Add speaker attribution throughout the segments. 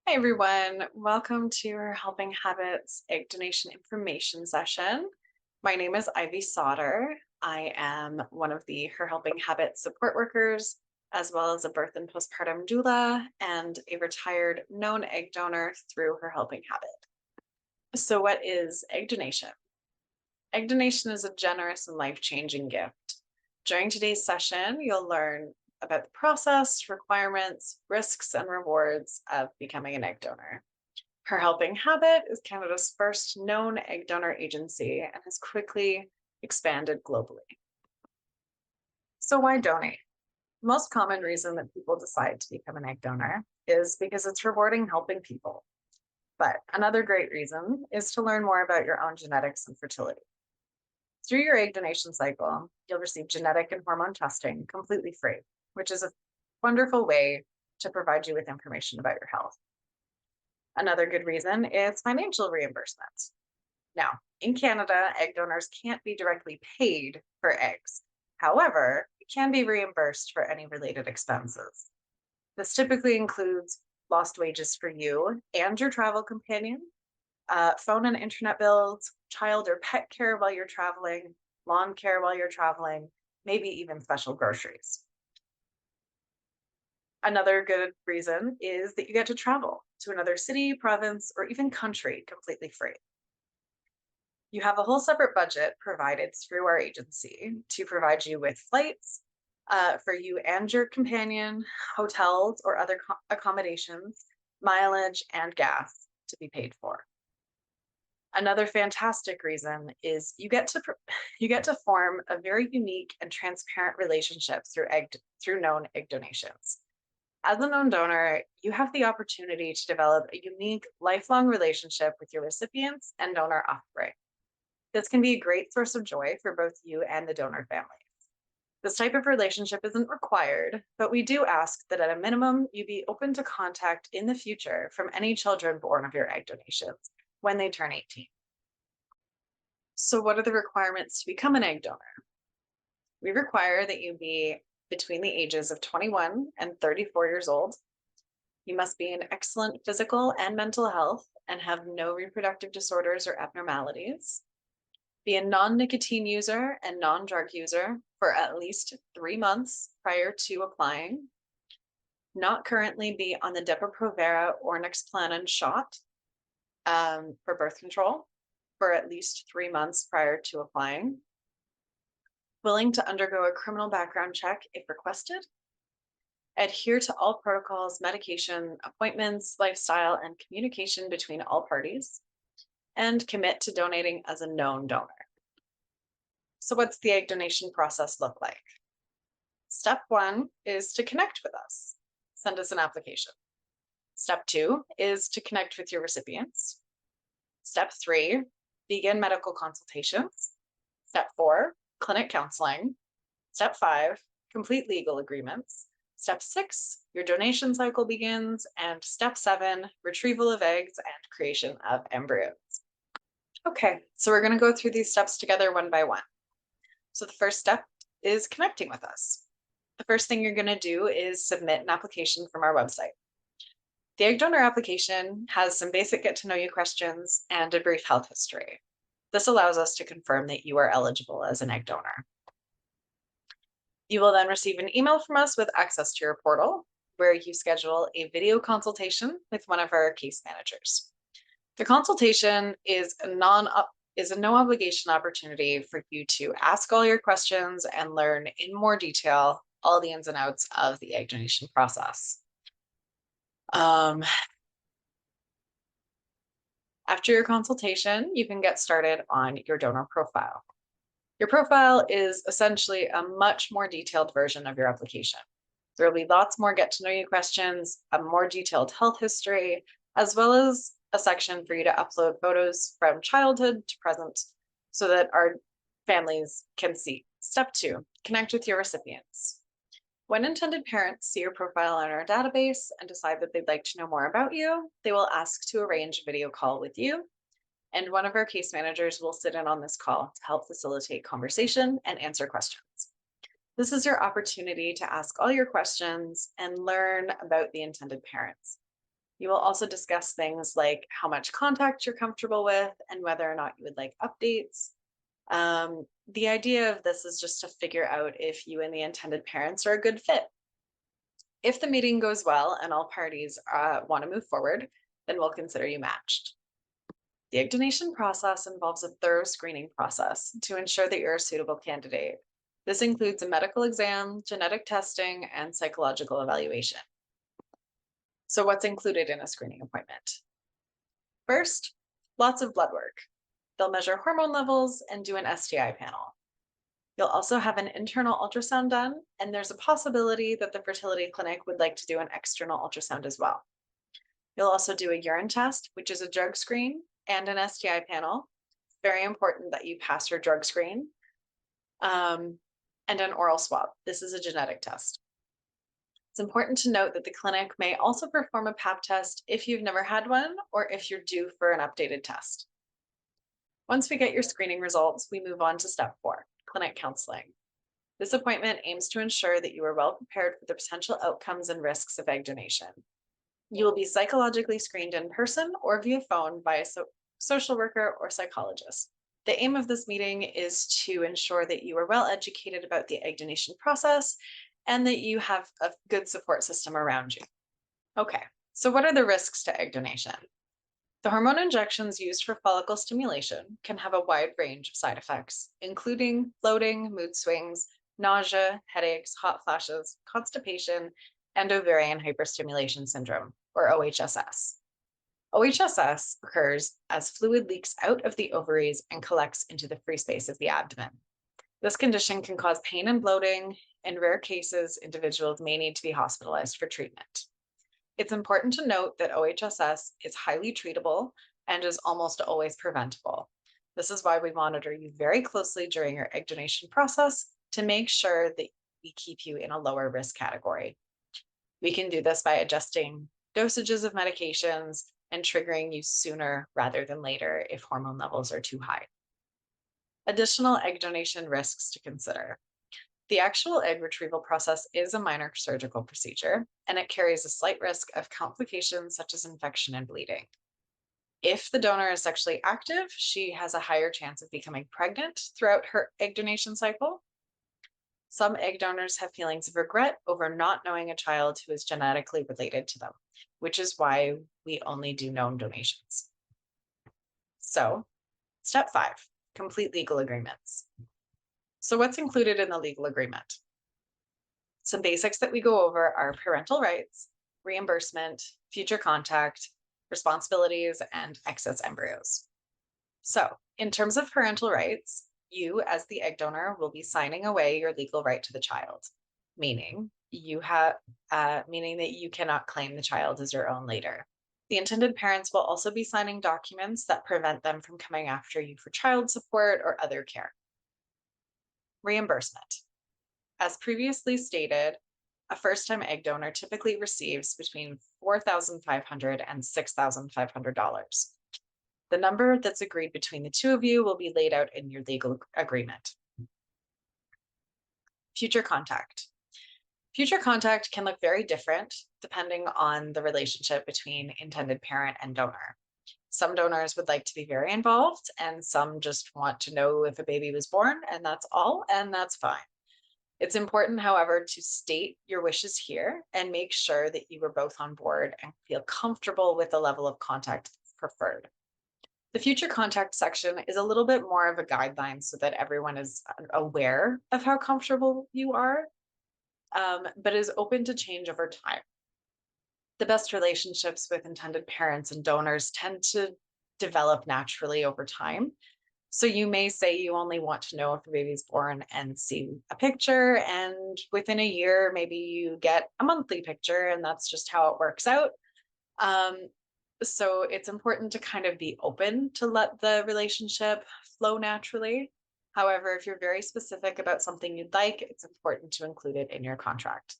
Speaker 1: Hi everyone, welcome to our Helping Habits Egg Donation Information session. My name is Ivy Sauter. I am one of the Her Helping Habits support workers, as well as a birth and postpartum doula and a retired known egg donor through Her Helping Habit. So what is egg donation? Egg donation is a generous and life-changing gift. During today's session, you'll learn about the process, requirements, risks, and rewards of becoming an egg donor. Her Helping Habit is Canada's first known egg donor agency and has quickly expanded globally. So why donate? The most common reason that people decide to become an egg donor is because it's rewarding helping people. But another great reason is to learn more about your own genetics and fertility. Through your egg donation cycle, you'll receive genetic and hormone testing completely free, which is a wonderful way to provide you with information about your health. Another good reason is financial reimbursement. Now, in Canada, egg donors can't be directly paid for eggs. However, it can be reimbursed for any related expenses. This typically includes lost wages for you and your travel companion, phone and internet bills, child or pet care while you're traveling, lawn care while you're traveling, maybe even special groceries. Another good reason is that you get to travel to another city, province, or even country completely free. You have a whole separate budget provided through our agency to provide you with flights for you and your companion, hotels or other accommodations, mileage, and gas to be paid for. Another fantastic reason is you get to form a very unique and transparent relationship through known egg donations. As a known donor, you have the opportunity to develop a unique lifelong relationship with your recipients and donor offspring. This can be a great source of joy for both you and the donor family. This type of relationship isn't required, but we do ask that at a minimum, you be open to contact in the future from any children born of your egg donations when they turn 18. So what are the requirements to become an egg donor? We require that you be between the ages of 21 and 34 years old. You must be in excellent physical and mental health and have no reproductive disorders or abnormalities. Be a non-nicotine user and non-drug user for at least 3 months prior to applying. Not currently be on the Depo-Provera or Nexplanon shot for birth control for at least 3 months prior to applying. Willing to undergo a criminal background check if requested. Adhere to all protocols, medication, appointments, lifestyle, and communication between all parties. And commit to donating as a known donor. So what's the egg donation process look like? Step 1 is to connect with us. Send us an application. Step 2 is to connect with your recipients. Step 3, begin medical consultations. Step 4, clinic counseling. Step 5, complete legal agreements. Step 6, your donation cycle begins. And step 7, retrieval of eggs and creation of embryos. Okay, so we're going to go through these steps together one by one. So the first step is connecting with us. The first thing you're going to do is submit an application from our website. The egg donor application has some basic get to know you questions and a brief health history. This allows us to confirm that you are eligible as an egg donor. You will then receive an email from us with access to your portal, where you schedule a video consultation with one of our case managers. The consultation is a no obligation opportunity for you to ask all your questions and learn in more detail all the ins and outs of the egg donation process. After your consultation, you can get started on your donor profile. Your profile is essentially a much more detailed version of your application. There will be lots more get to know you questions, a more detailed health history, as well as a section for you to upload photos from childhood to present so that our families can see. Step 2, connect with your recipients. When intended parents see your profile in our database and decide that they'd like to know more about you, they will ask to arrange a video call with you, and one of our case managers will sit in on this call to help facilitate conversation and answer questions. This is your opportunity to ask all your questions and learn about the intended parents. You will also discuss things like how much contact you're comfortable with and whether or not you would like updates. The idea of this is just to figure out if you and the intended parents are a good fit. If the meeting goes well and all parties want to move forward, then we'll consider you matched. The egg donation process involves a thorough screening process to ensure that you're a suitable candidate. This includes a medical exam, genetic testing, and psychological evaluation. So, what's included in a screening appointment? First, lots of blood work. They'll measure hormone levels and do an STI panel. You'll also have an internal ultrasound done, and there's a possibility that the fertility clinic would like to do an external ultrasound as well. You'll also do a urine test, which is a drug screen, and an STI panel. It's very important that you pass your drug screen, and an oral swab. This is a genetic test. It's important to note that the clinic may also perform a pap test if you've never had one or if you're due for an updated test. Once we get your screening results, we move on to step 4, clinic counseling. This appointment aims to ensure that you are well prepared for the potential outcomes and risks of egg donation. You will be psychologically screened in person or via phone by a social worker or psychologist. The aim of this meeting is to ensure that you are well educated about the egg donation process and that you have a good support system around you. Okay, so what are the risks to egg donation? The hormone injections used for follicle stimulation can have a wide range of side effects, including bloating, mood swings, nausea, headaches, hot flashes, constipation, and ovarian hyperstimulation syndrome, or OHSS. OHSS occurs as fluid leaks out of the ovaries and collects into the free space of the abdomen. This condition can cause pain and bloating. In rare cases, individuals may need to be hospitalized for treatment. It's important to note that OHSS is highly treatable and is almost always preventable. This is why we monitor you very closely during your egg donation process to make sure that we keep you in a lower risk category. We can do this by adjusting dosages of medications and triggering you sooner rather than later if hormone levels are too high. Additional egg donation risks to consider. The actual egg retrieval process is a minor surgical procedure, and it carries a slight risk of complications such as infection and bleeding. If the donor is sexually active, she has a higher chance of becoming pregnant throughout her egg donation cycle. Some egg donors have feelings of regret over not knowing a child who is genetically related to them, which is why we only do known donations. So, step 5, complete legal agreements. So what's included in the legal agreement? Some basics that we go over are parental rights, reimbursement, future contact, responsibilities, and excess embryos. So in terms of parental rights, you as the egg donor will be signing away your legal right to the child, meaning that you cannot claim the child as your own later. The intended parents will also be signing documents that prevent them from coming after you for child support or other care. Reimbursement. As previously stated, a first-time egg donor typically receives between $4,500 and $6,500. The number that's agreed between the two of you will be laid out in your legal agreement. Future contact. Future contact can look very different depending on the relationship between intended parent and donor. Some donors would like to be very involved, and some just want to know if a baby was born, and that's all, and that's fine. It's important, however, to state your wishes here and make sure that you are both on board and feel comfortable with the level of contact preferred. The future contact section is a little bit more of a guideline so that everyone is aware of how comfortable you are, but is open to change over time. The best relationships with intended parents and donors tend to develop naturally over time. So you may say you only want to know if the baby's born and see a picture, and within a year, maybe you get a monthly picture, and that's just how it works out. So it's important to kind of be open to let the relationship flow naturally. However, if you're very specific about something you'd like, it's important to include it in your contract.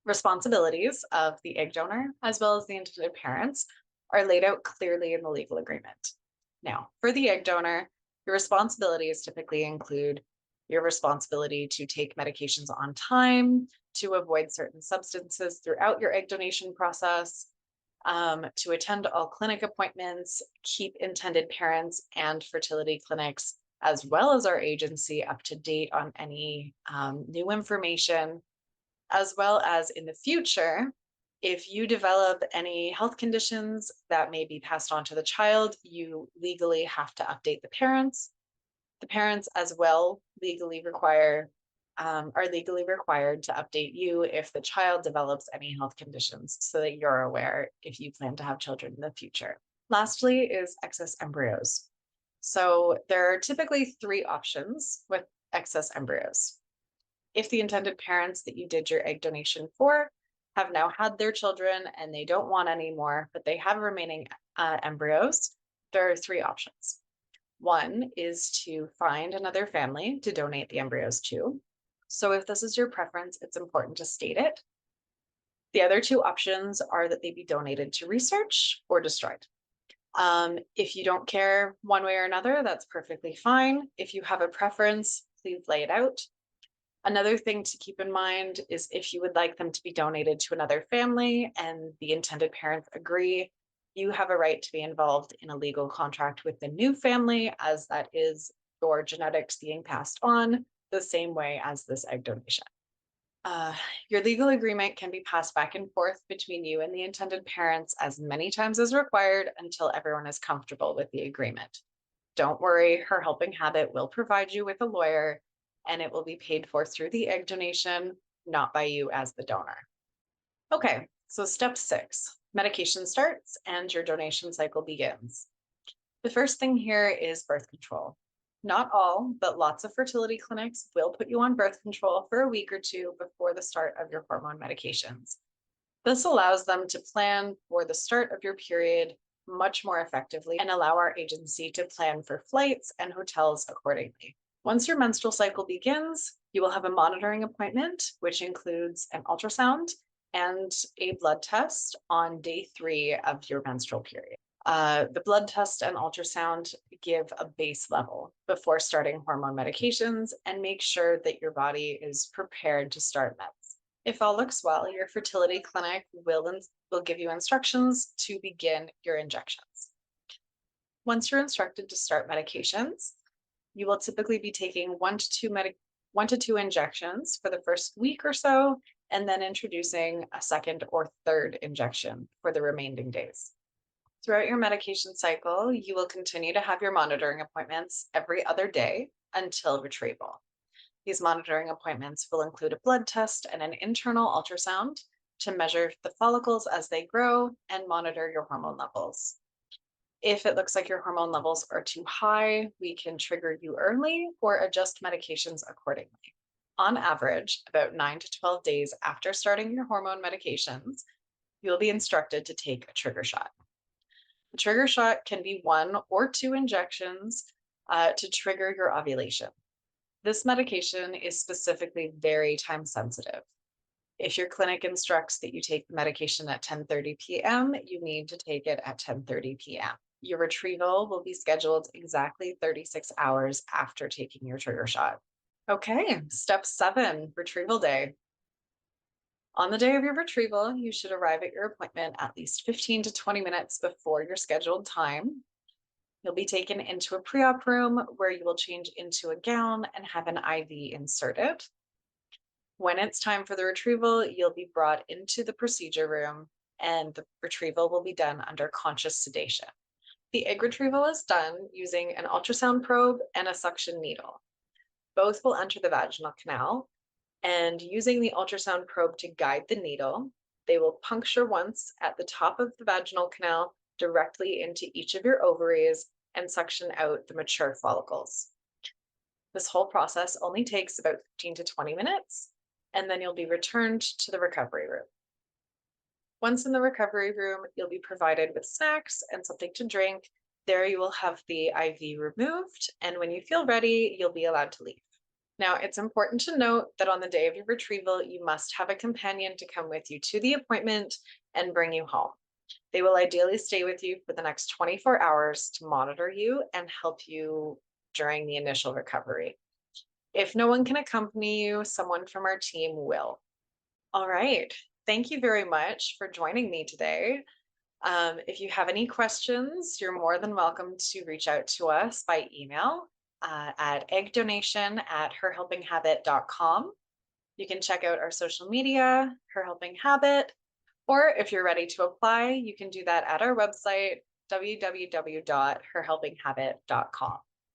Speaker 1: Responsibilities of the egg donor, as well as the intended parents, are laid out clearly in the legal agreement. Now, for the egg donor, your responsibilities typically include your responsibility to take medications on time, to avoid certain substances throughout your egg donation process, to attend all clinic appointments, keep intended parents and fertility clinics, as well as our agency, up to date on any new information, as well as in the future, if you develop any health conditions that may be passed on to the child, you legally have to update the parents. The parents as well are legally required to update you if the child develops any health conditions so that you're aware if you plan to have children in the future. Lastly is excess embryos. So there are typically three options with excess embryos. If the intended parents that you did your egg donation for have now had their children and they don't want any more, but they have remaining embryos, there are three options. One is to find another family to donate the embryos to. So if this is your preference, it's important to state it. The other two options are that they be donated to research or destroyed. If you don't care one way or another, that's perfectly fine. If you have a preference, please lay it out. Another thing to keep in mind is if you would like them to be donated to another family and the intended parents agree, you have a right to be involved in a legal contract with the new family, as that is your genetics being passed on the same way as this egg donation. Your legal agreement can be passed back and forth between you and the intended parents as many times as required until everyone is comfortable with the agreement. Don't worry, Her Helping Habit will provide you with a lawyer, and it will be paid for through the egg donation, not by you as the donor. Okay, so step 6, medication starts and your donation cycle begins. The first thing here is birth control. Not all, but lots of fertility clinics will put you on birth control for a week or two before the start of your hormone medications. This allows them to plan for the start of your period much more effectively and allow our agency to plan for flights and hotels accordingly. Once your menstrual cycle begins, you will have a monitoring appointment, which includes an ultrasound and a blood test on day 3 of your menstrual period. The blood test and ultrasound give a base level before starting hormone medications and make sure that your body is prepared to start meds. If all looks well, your fertility clinic will give you instructions to begin your injections. Once you're instructed to start medications, you will typically be taking 1 to 2 injections for the first week or so, and then introducing a second or third injection for the remaining days. Throughout your medication cycle, you will continue to have your monitoring appointments every other day until retrieval. These monitoring appointments will include a blood test and an internal ultrasound to measure the follicles as they grow and monitor your hormone levels. If it looks like your hormone levels are too high, we can trigger you early or adjust medications accordingly. On average, about 9 to 12 days after starting your hormone medications, you'll be instructed to take a trigger shot. The trigger shot can be 1 or 2 injections to trigger your ovulation. This medication is specifically very time sensitive. If your clinic instructs that you take the medication at 10:30 p.m., you need to take it at 10:30 p.m. Your retrieval will be scheduled exactly 36 hours after taking your trigger shot. Okay, step 7, retrieval day. On the day of your retrieval, you should arrive at your appointment at least 15 to 20 minutes before your scheduled time. You'll be taken into a pre-op room where you will change into a gown and have an IV inserted. When it's time for the retrieval, you'll be brought into the procedure room and the retrieval will be done under conscious sedation. The egg retrieval is done using an ultrasound probe and a suction needle. Both will enter the vaginal canal, and using the ultrasound probe to guide the needle, they will puncture once at the top of the vaginal canal directly into each of your ovaries and suction out the mature follicles. This whole process only takes about 15 to 20 minutes, and then you'll be returned to the recovery room. Once in the recovery room, you'll be provided with snacks and something to drink. There you will have the IV removed, and when you feel ready, you'll be allowed to leave. Now, it's important to note that on the day of your retrieval, you must have a companion to come with you to the appointment and bring you home. They will ideally stay with you for the next 24 hours to monitor you and help you during the initial recovery. If no one can accompany you, someone from our team will. All right. Thank you very much for joining me today. If you have any questions, you're more than welcome to reach out to us by email at eggdonation@herhelpinghabit.com. You can check out our social media, Her Helping Habit, or if you're ready to apply, you can do that at our website, www.herhelpinghabit.com.